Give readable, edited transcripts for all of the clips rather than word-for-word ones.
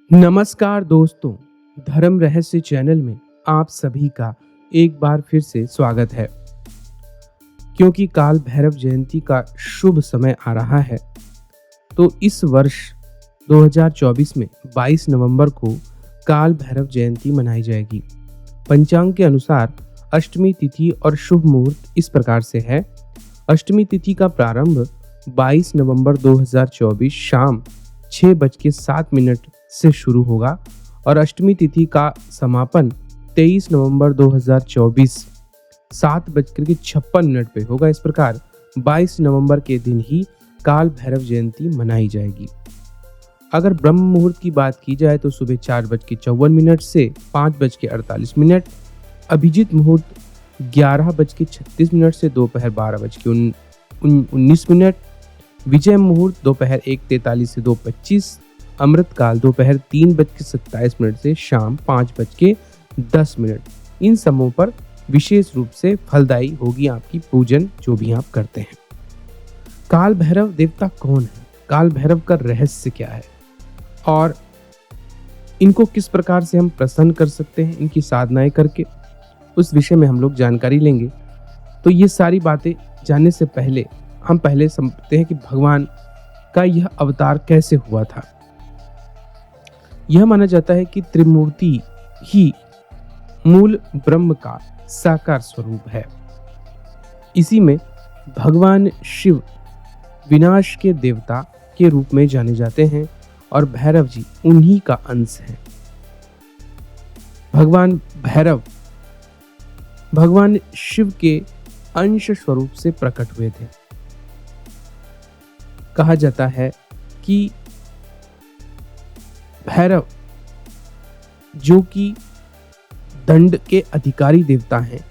नमस्कार दोस्तों, धर्म रहस्य चैनल में आप सभी का एक बार फिर से स्वागत है। क्योंकि काल भैरव जयंती का शुभ समय आ रहा है, तो इस वर्ष 2024 में 22 नवंबर को काल भैरव जयंती मनाई जाएगी। पंचांग के अनुसार अष्टमी तिथि और शुभ मुहूर्त इस प्रकार से है। अष्टमी तिथि का प्रारंभ 22 नवंबर 2024 शाम 6:07 से शुरू होगा और अष्टमी तिथि का समापन 23 नवंबर 2024 7:56 पे होगा। इस प्रकार 22 नवंबर के दिन ही काल भैरव जयंती मनाई जाएगी। अगर ब्रह्म मुहूर्त की बात की जाए तो सुबह 4:54 से 5:48, अभिजीत मुहूर्त 11:36 से दोपहर 12:19, विजय मुहूर्त दोपहर 1:43 से 2:25, अमृत काल दोपहर 3:27 से शाम 5:10। इन समयों पर विशेष रूप से फलदायी होगी आपकी पूजन जो भी आप करते हैं। काल भैरव देवता कौन है, काल भैरव का रहस्य क्या है और इनको किस प्रकार से हम प्रसन्न कर सकते हैं इनकी साधनाएं करके, उस विषय में हम लोग जानकारी लेंगे। तो ये सारी बातें जानने से पहले हम समझते हैं कि भगवान का यह अवतार कैसे हुआ था। यह माना जाता है कि त्रिमूर्ति ही मूल ब्रह्म का साकार स्वरूप है। इसी में भगवान शिव विनाश के देवता के रूप में जाने जाते हैं और भैरव जी उन्हीं का अंश है। भगवान भैरव भगवान शिव के अंश स्वरूप से प्रकट हुए थे। कहा जाता है कि भैरव जो कि दंड के अधिकारी देवता हैं,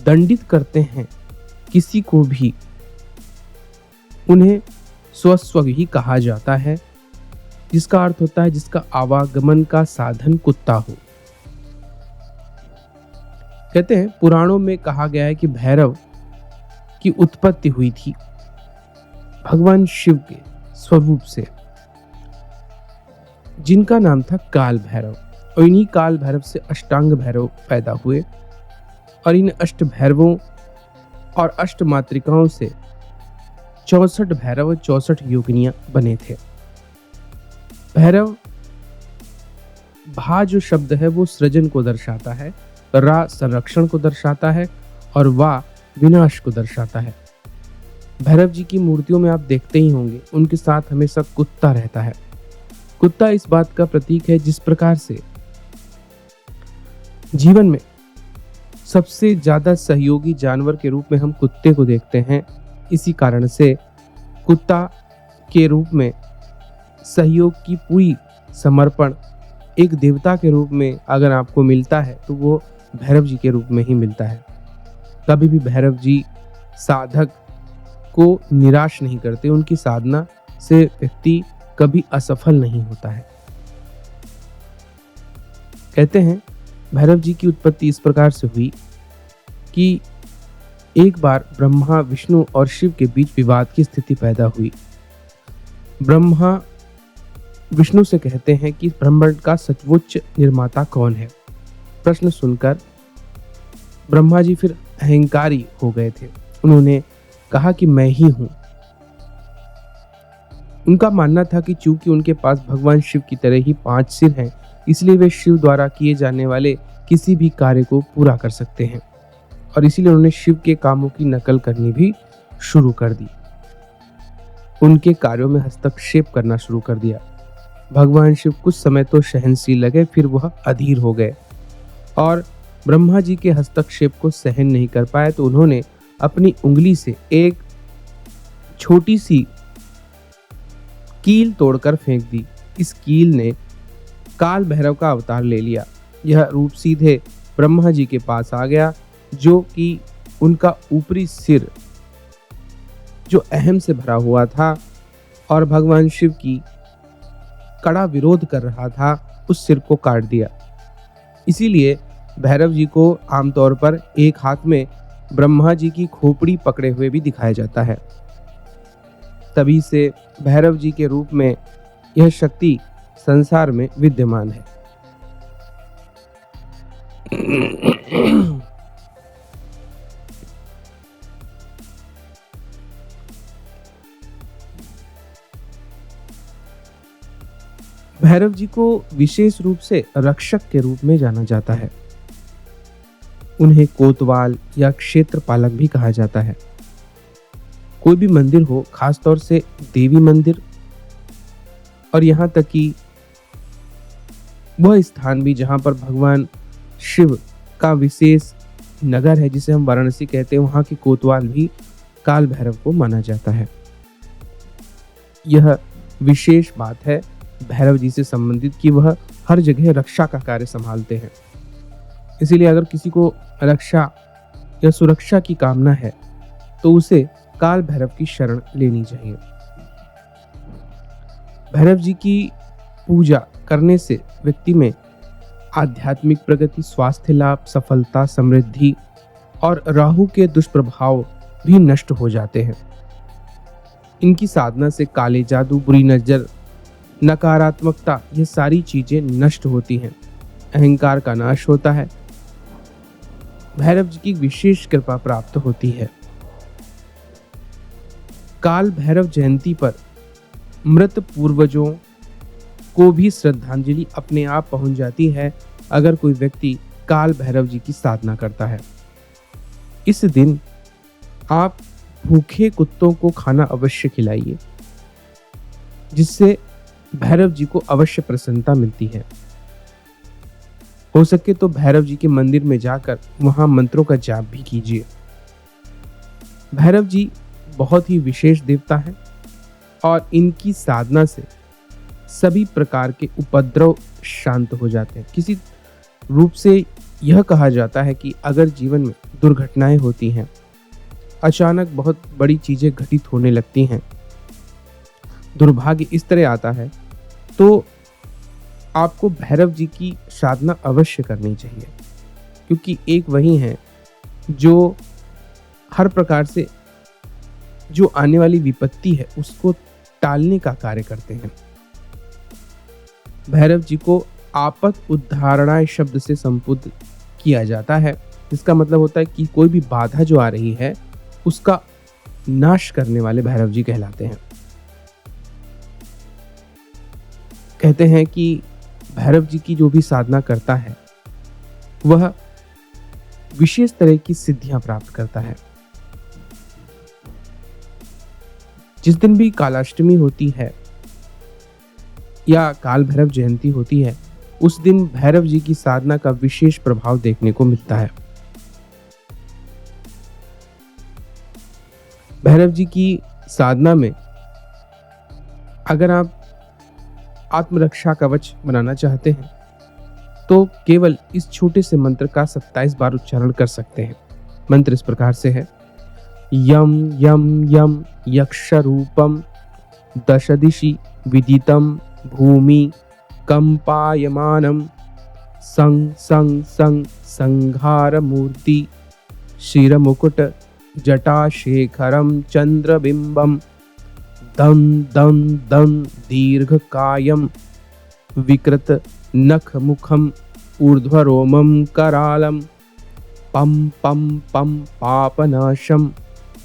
दंडित करते हैं किसी को भी, उन्हें स्वस्व ही कहा जाता है, जिसका अर्थ होता है जिसका आवागमन का साधन कुत्ता हो। कहते हैं पुराणों में कहा गया है कि भैरव की उत्पत्ति हुई थी भगवान शिव के स्वरूप से, जिनका नाम था काल भैरव, और इन्हीं काल भैरव से अष्टांग भैरव पैदा हुए और इन अष्ट भैरवों और अष्ट मातृकाओं से 64 भैरव और 64 योगिनियां बने थे। भैरव भा जो शब्द है वो सृजन को दर्शाता है, रा संरक्षण को दर्शाता है और वा विनाश को दर्शाता है। भैरव जी की मूर्तियों में आप देखते ही होंगे उनके साथ हमेशा कुत्ता रहता है। कुत्ता इस बात का प्रतीक है जिस प्रकार से जीवन में सबसे ज्यादा सहयोगी जानवर के रूप में हम कुत्ते को देखते हैं, इसी कारण से कुत्ता के रूप में सहयोग की पूरी समर्पण एक देवता के रूप में अगर आपको मिलता है तो वो भैरव जी के रूप में ही मिलता है। कभी भी भैरव जी साधक को निराश नहीं करते, उनकी साधना से व्यक्ति कभी असफल नहीं होता है। कहते हैं भैरव जी की उत्पत्ति इस प्रकार से हुई कि एक बार ब्रह्मा विष्णु और शिव के बीच विवाद की स्थिति पैदा हुई। ब्रह्मा विष्णु से कहते हैं कि ब्रह्मांड का सचमुच निर्माता कौन है। प्रश्न सुनकर ब्रह्मा जी फिर अहंकारी हो गए थे। उन्होंने कहा कि मैं ही हूं। उनका मानना था कि चूंकि उनके पास भगवान शिव की तरह ही 5 सिर हैं, इसलिए वे शिव द्वारा किए जाने वाले किसी भी कार्य को पूरा कर सकते हैं और इसीलिए उन्होंने शिव के कामों की नकल करनी भी शुरू कर दी, उनके कार्यों में हस्तक्षेप करना शुरू कर दिया। भगवान शिव कुछ समय तो सहनशील लगे, फिर वह अधीर हो गए और ब्रह्मा जी के हस्तक्षेप को सहन नहीं कर पाए, तो उन्होंने अपनी उंगली से एक छोटी सी कील तोड़कर फेंक दी। इस कील ने काल भैरव का अवतार ले लिया। यह रूप सीधे ब्रह्मा जी के पास आ गया, जो कि उनका ऊपरी सिर जो अहम से भरा हुआ था और भगवान शिव की कड़ा विरोध कर रहा था, उस सिर को काट दिया। इसीलिए भैरव जी को आमतौर पर एक हाथ में ब्रह्मा जी की खोपड़ी पकड़े हुए भी दिखाया जाता है। तभी से भैरव जी के रूप में यह शक्ति संसार में विद्यमान है। भैरव जी को विशेष रूप से रक्षक के रूप में जाना जाता है। उन्हें कोतवाल या क्षेत्रपालक भी कहा जाता है। कोई भी मंदिर हो, खासतौर से देवी मंदिर, और यहाँ तक कि वह स्थान भी जहाँ पर भगवान शिव का विशेष नगर है, जिसे हम वाराणसी कहते हैं, वहाँ के कोतवाल भी काल भैरव को माना जाता है। यह विशेष बात है भैरव जी से संबंधित कि वह हर जगह रक्षा का कार्य संभालते हैं। इसीलिए अगर किसी को रक्षा या सुरक्षा की कामना है तो उसे काल भैरव की शरण लेनी चाहिए। भैरव जी की पूजा करने से व्यक्ति में आध्यात्मिक प्रगति, स्वास्थ्य लाभ, सफलता, समृद्धि और राहु के दुष्प्रभाव भी नष्ट हो जाते हैं। इनकी साधना से काले जादू, बुरी नजर, नकारात्मकता, ये सारी चीजें नष्ट होती हैं। अहंकार का नाश होता है। भैरव जी की विशेष कृपा प्राप्त होती है। काल भैरव जयंती पर मृत पूर्वजों को भी श्रद्धांजलि अपने आप पहुंच जाती है अगर कोई व्यक्ति काल भैरव जी की साधना करता है। इस दिन आप भूखे कुत्तों को खाना अवश्य खिलाइए, जिससे भैरव जी को अवश्य प्रसन्नता मिलती है। हो सके तो भैरव जी के मंदिर में जाकर वहां मंत्रों का जाप भी कीजिए। भैरव जी बहुत ही विशेष देवता हैं और इनकी साधना से सभी प्रकार के उपद्रव शांत हो जाते हैं। किसी रूप से यह कहा जाता है कि अगर जीवन में दुर्घटनाएं होती हैं, अचानक बहुत बड़ी चीजें घटित होने लगती हैं, दुर्भाग्य इस तरह आता है, तो आपको भैरव जी की साधना अवश्य करनी चाहिए, क्योंकि एक वही हैं जो हर प्रकार से जो आने वाली विपत्ति है उसको टालने का कार्य करते हैं। भैरव जी को आपत उद्धारणाय शब्द से संबोधित किया जाता है, जिसका मतलब होता है कि कोई भी बाधा जो आ रही है उसका नाश करने वाले भैरव जी कहलाते हैं। कहते हैं कि भैरव जी की जो भी साधना करता है वह विशेष तरह की सिद्धियां प्राप्त करता है। जिस दिन भी कालाष्टमी होती है या काल भैरव जयंती होती है, उस दिन भैरव जी की साधना का विशेष प्रभाव देखने को मिलता है। भैरव जी की साधना में अगर आप आत्मरक्षा कवच बनाना चाहते हैं तो केवल इस छोटे से मंत्र का 27 बार उच्चारण कर सकते हैं। मंत्र इस प्रकार से है: यम यम यम यक्ष रूपम दशदिशि विदितम भूमि कंपायमानम संग संग संग संघार मूर्ति शिरमुकुट जटाशेखरम चंद्रबिंबम दं दं दं दीर्घकायम विकृत नख मुखम ऊर्ध्वरोमम करालम पम पम पम पापनाशम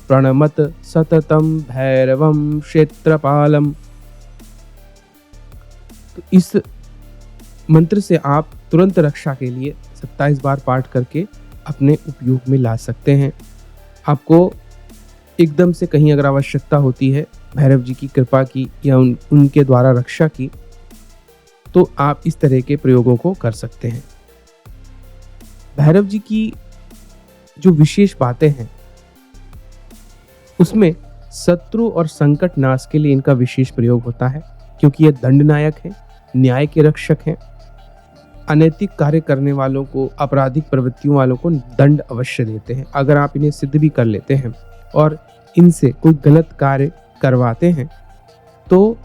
प्रणमत सततम भैरवम क्षेत्रपालम। तो इस मंत्र से आप तुरंत रक्षा के लिए 27 बार पाठ करके अपने उपयोग में ला सकते हैं। आपको एकदम से कहीं अगर आवश्यकता होती है भैरव जी की कृपा की या उनके द्वारा रक्षा की, तो आप इस तरह के प्रयोगों को कर सकते हैं। भैरव जी की जो विशेष बातें हैं उसमें शत्रु और संकट नाश के लिए इनका विशेष प्रयोग होता है, क्योंकि ये दंडनायक है, न्याय के रक्षक हैं। अनैतिक कार्य करने वालों को, आपराधिक प्रवृत्तियों वालों को दंड अवश्य देते हैं। अगर आप इन्हें सिद्ध भी कर लेते हैं और इनसे कोई गलत कार्य करवाते हैं तो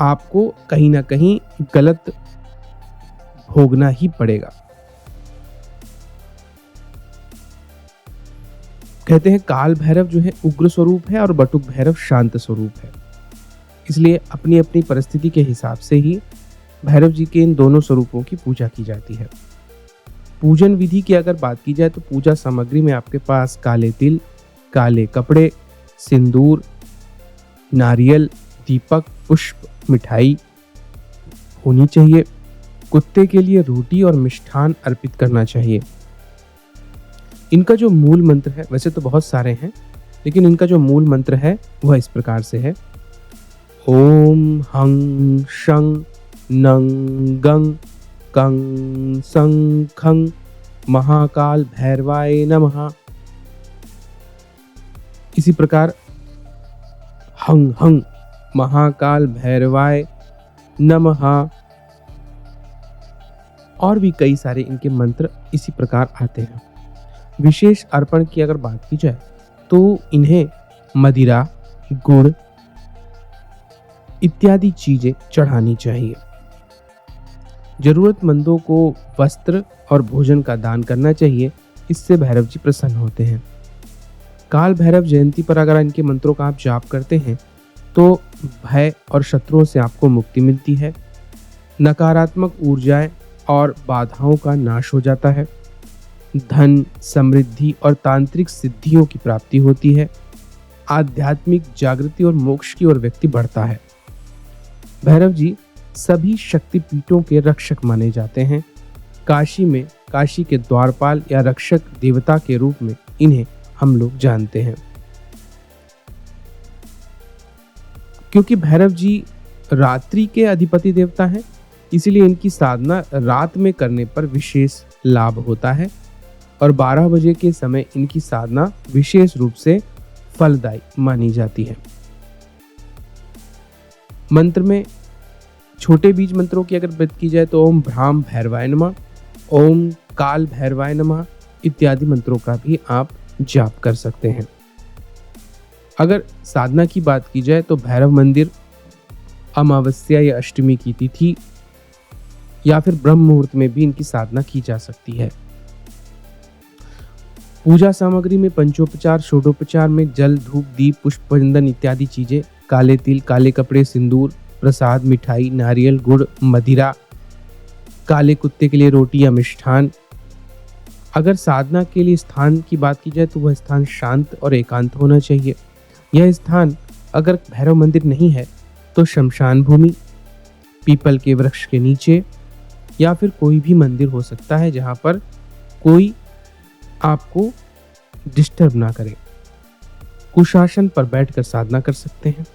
आपको कहीं ना कहीं गलत भोगना ही पड़ेगा। कहते हैं काल भैरव जो है उग्र स्वरूप है और बटुक भैरव शांत स्वरूप है। इसलिए अपनी अपनी परिस्थिति के हिसाब से ही भैरव जी के इन दोनों स्वरूपों की पूजा की जाती है। पूजन विधि की अगर बात की जाए तो पूजा सामग्री में आपके पास काले तिल, काले कपड़े, सिंदूर, नारियल, दीपक, पुष्प, मिठाई होनी चाहिए। कुत्ते के लिए रोटी और मिष्ठान अर्पित करना चाहिए। इनका जो मूल मंत्र है, वैसे तो बहुत सारे हैं, लेकिन इनका जो मूल मंत्र है वह इस प्रकार से है। ओम हं शं नं गं कं सं खं महाकाल भैरवाय नमः। इसी प्रकार हं हं महाकाल भैरवाय नमः। और भी कई सारे इनके मंत्र इसी प्रकार आते हैं। विशेष अर्पण की अगर बात की जाए तो इन्हें मदिरा, गुड़ इत्यादि चीजें चढ़ानी चाहिए। जरूरतमंदों को वस्त्र और भोजन का दान करना चाहिए। इससे भैरव जी प्रसन्न होते हैं। काल भैरव जयंती पर अगर इनके मंत्रों का आप जाप करते हैं तो भय और शत्रुओं से आपको मुक्ति मिलती है। नकारात्मक ऊर्जाएं और बाधाओं का नाश हो जाता है। धन, समृद्धि और तांत्रिक सिद्धियों की प्राप्ति होती है। आध्यात्मिक जागृति और मोक्ष की ओर व्यक्ति बढ़ता है। भैरव जी सभी शक्तिपीठों के रक्षक माने जाते हैं। काशी में काशी के द्वारपाल या रक्षक देवता के रूप में इन्हें हम लोग जानते हैं। क्योंकि भैरव जी रात्रि के अधिपति देवता हैं, इसीलिए इनकी साधना रात में करने पर विशेष लाभ होता है और 12 बजे के समय इनकी साधना विशेष रूप से फलदायी मानी जाती है। मंत्र में छोटे बीज मंत्रों की अगर बात की जाए तो ओम भ्राम भैरवाय नमः, ओम काल भैरवाय नमः इत्यादि मंत्रों का भी आप जाप कर सकते हैं। अगर साधना की बात की जाए तो भैरव मंदिर अमावस्या या अष्टमी की तिथि या फिर ब्रह्म मुहूर्त में भी इनकी साधना की जा सकती है। पूजा सामग्री में पंचोपचार, षोडोपचार में जल, धूप, दीप, पुष्प, चंदन इत्यादि चीजें, काले तिल, काले कपड़े, सिंदूर, प्रसाद, मिठाई, नारियल, गुड़, मदिरा, काले कुत्ते के लिए रोटी या मिष्ठान। अगर साधना के लिए स्थान की बात की जाए तो वह स्थान शांत और एकांत होना चाहिए। यह स्थान अगर भैरव मंदिर नहीं है तो शमशान भूमि, पीपल के वृक्ष के नीचे या फिर कोई भी मंदिर हो सकता है जहां पर कोई आपको डिस्टर्ब ना करे। कुशासन पर बैठकर साधना कर सकते हैं।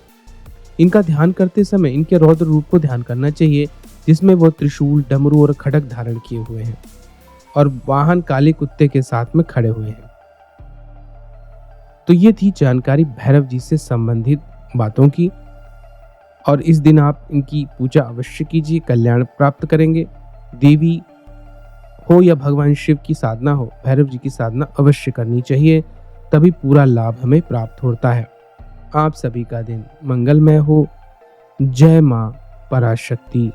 इनका ध्यान करते समय इनके रौद्र रूप को ध्यान करना चाहिए, जिसमें वो त्रिशूल, डमरू और खड्ग धारण किए हुए हैं और वाहन काले कुत्ते के साथ में खड़े हुए हैं। तो ये थी जानकारी भैरव जी से संबंधित बातों की, और इस दिन आप इनकी पूजा अवश्य कीजिए, कल्याण प्राप्त करेंगे। देवी हो या भगवान शिव की साधना हो, भैरव जी की साधना अवश्य करनी चाहिए, तभी पूरा लाभ हमें प्राप्त होता है। आप सभी का दिन मंगलमय हो। जय मां पराशक्ति।